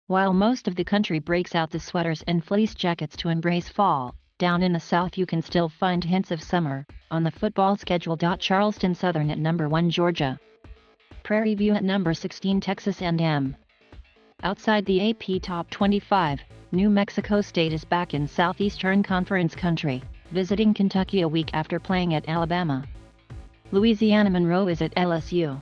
While most of the country breaks out the sweaters and fleece jackets to embrace fall, down in the South you can still find hints of summer, on the football schedule. Charleston Southern at number 1 Georgia. Prairie View at number 16 Texas A&M. Outside the AP Top 25, New Mexico State is back in Southeastern Conference country, visiting Kentucky a week after playing at Alabama. Louisiana-Monroe is at LSU.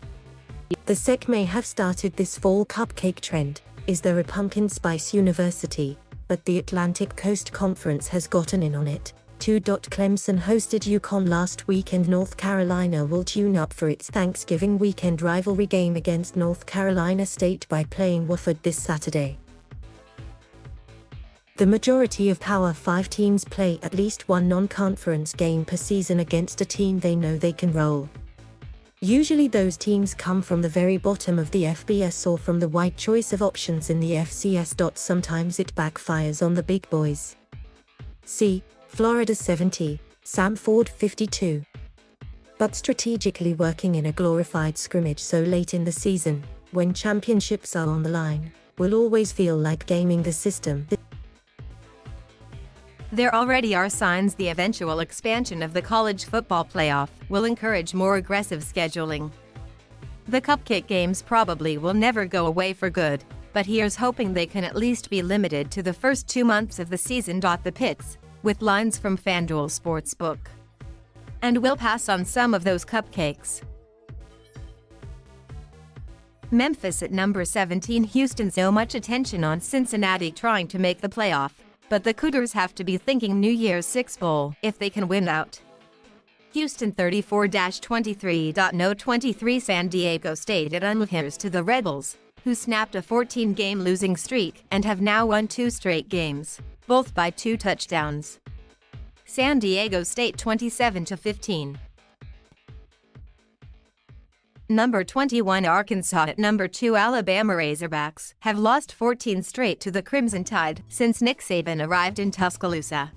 The SEC may have started this fall cupcake trend. Is there a pumpkin spice university? But the Atlantic Coast Conference has gotten in on it. too. Clemson hosted UConn last week and North Carolina will tune up for its Thanksgiving weekend rivalry game against North Carolina State by playing Wofford this Saturday. The majority of Power 5 teams play at least one non-conference game per season against a team they know they can roll. Usually those teams come from the very bottom of the FBS or from the wide choice of options in the FCS. Sometimes it backfires on the big boys. See Florida 70, Samford 52. But strategically working in a glorified scrimmage so late in the season, when championships are on the line, will always feel like gaming the system. There already are signs the eventual expansion of the college football playoff will encourage more aggressive scheduling. The cupcake games probably will never go away for good, but here's hoping they can at least be limited to the first 2 months of the season. The pits, with lines from FanDuel Sportsbook. And we'll pass on some of those cupcakes. Memphis at number 17. Houston. So much attention on Cincinnati trying to make the playoff, but the Cougars have to be thinking New Year's Six Bowl if they can win out. Houston 34-23. No 23. San Diego State at unlosers to the Rebels, who snapped a 14-game losing streak and have now won 2 straight games, both by 2 touchdowns. San Diego State 27-15. Number 21 Arkansas. At number 2 Alabama Razorbacks have lost 14 straight to the Crimson Tide since Nick Saban arrived in Tuscaloosa.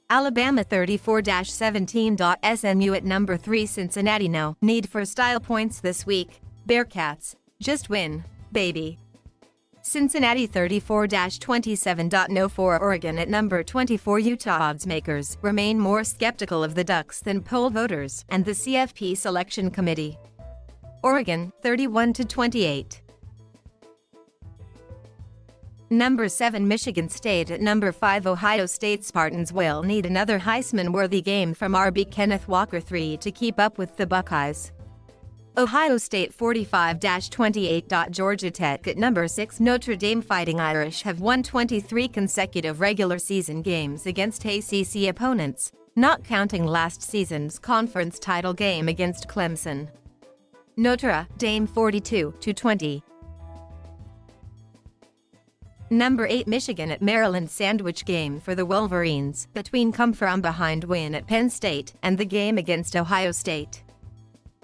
Alabama 34-17. SMU at number 3 Cincinnati. No need for style points this week, Bearcats, just win, baby. Cincinnati 34-27. No for Oregon. At number 24 Utah. Oddsmakers remain more skeptical of the Ducks than poll voters and the CFP selection committee. Oregon 31-28. Number 7 Michigan State. At number 5 Ohio State. Spartans will need another Heisman-worthy game from RB Kenneth Walker III to keep up with the Buckeyes. Ohio State 45-28. Georgia Tech. At number 6 Notre Dame. Fighting Irish have won 23 consecutive regular season games against ACC opponents, not counting last season's conference title game against Clemson. Notre Dame 42-20. Number 8 Michigan at Maryland. Sandwich game for the Wolverines between come-from-behind win at Penn State and the game against Ohio State.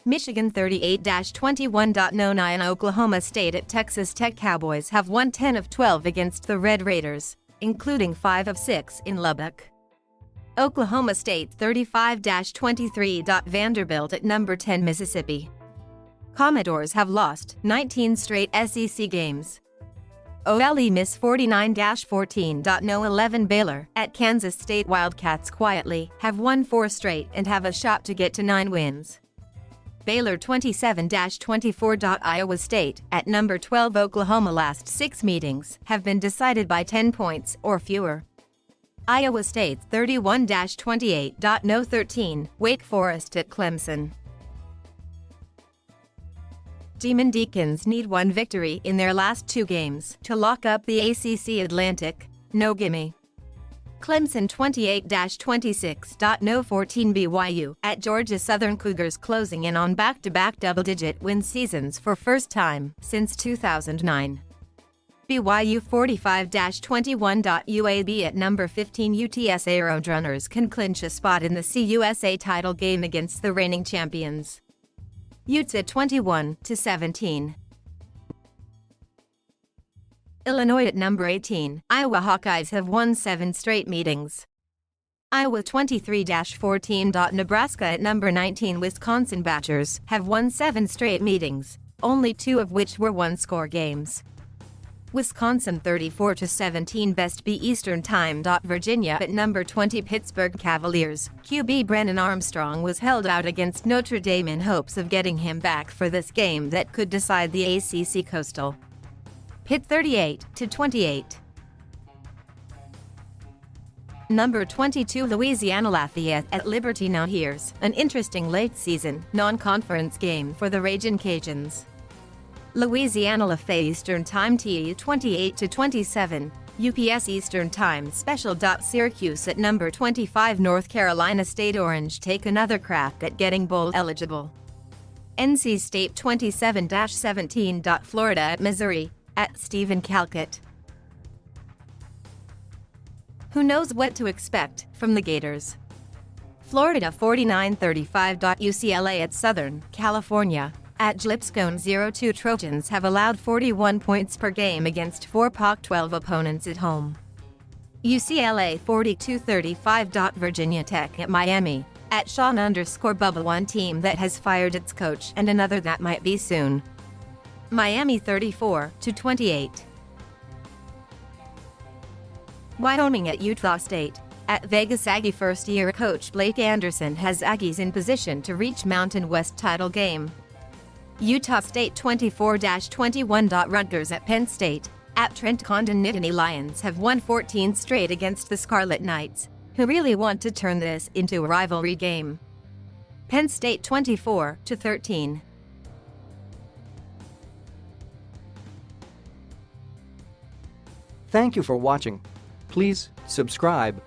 Michigan 38-21. No 9 Oklahoma State at Texas Tech. Cowboys have won 10 of 12 against the Red Raiders, including 5 of 6 in Lubbock. Oklahoma State 35-23. Vanderbilt at number 10 Mississippi. Commodores have lost 19 straight SEC games. Ole Miss 49-14. No 11 Baylor at Kansas State. Wildcats quietly have won 4 straight and have a shot to get to 9 wins. Baylor 27-24. Iowa State at number 12 Oklahoma. Last 6 meetings have been decided by 10 points or fewer. Iowa State 31-28. No 13 Wake Forest at Clemson. Demon Deacons need 1 victory in their last 2 games to lock up the ACC Atlantic. No gimme. Clemson 28-26. No 14 BYU at Georgia Southern. Cougars closing in on back-to-back double-digit win seasons for first time since 2009. BYU 45-21. UAB at number 15 UTSA Roadrunners can clinch a spot in the CUSA title game against the reigning champions. Utes at 21-17. Illinois at number 18. Iowa Hawkeyes have won 7 straight meetings. Iowa 23-14. Nebraska at number 19. Wisconsin Badgers have won 7 straight meetings, only 2 of which were 1-score games. Wisconsin 34-17 Best B Eastern Time. Virginia at number 20 Pittsburgh Cavaliers. QB Brennan Armstrong was held out against Notre Dame in hopes of getting him back for this game that could decide the ACC Coastal. Pitt 38-28. Number 22 Louisiana Lafayette at Liberty. Now here's an interesting late-season, non-conference game for the Ragin' Cajuns. Louisiana Lafayette Eastern Time TE 28-27, UPS Eastern Time Special. Syracuse at number 25 North Carolina State. Orange take another crack at getting bowl eligible. NC State 27-17. Florida at Missouri, at Stephen Calcutt. Who knows what to expect from the Gators? Florida 49-35. UCLA at Southern California, at Lipscomb 0-2. Trojans have allowed 41 points per game against 4 Pac-12 opponents at home. UCLA 42-35. Virginia Tech at Miami, at Sean_Bubba. One team that has fired its coach and another that might be soon. Miami 34-28. Wyoming at Utah State, at Vegas. Aggie first-year coach Blake Anderson has Aggies in position to reach Mountain West title game. Utah State 24-21. Rutgers at Penn State, at Trent Condon. Nittany Lions have won 14 straight against the Scarlet Knights, who really want to turn this into a rivalry game. Penn State 24-13. Thank you for watching. Please subscribe,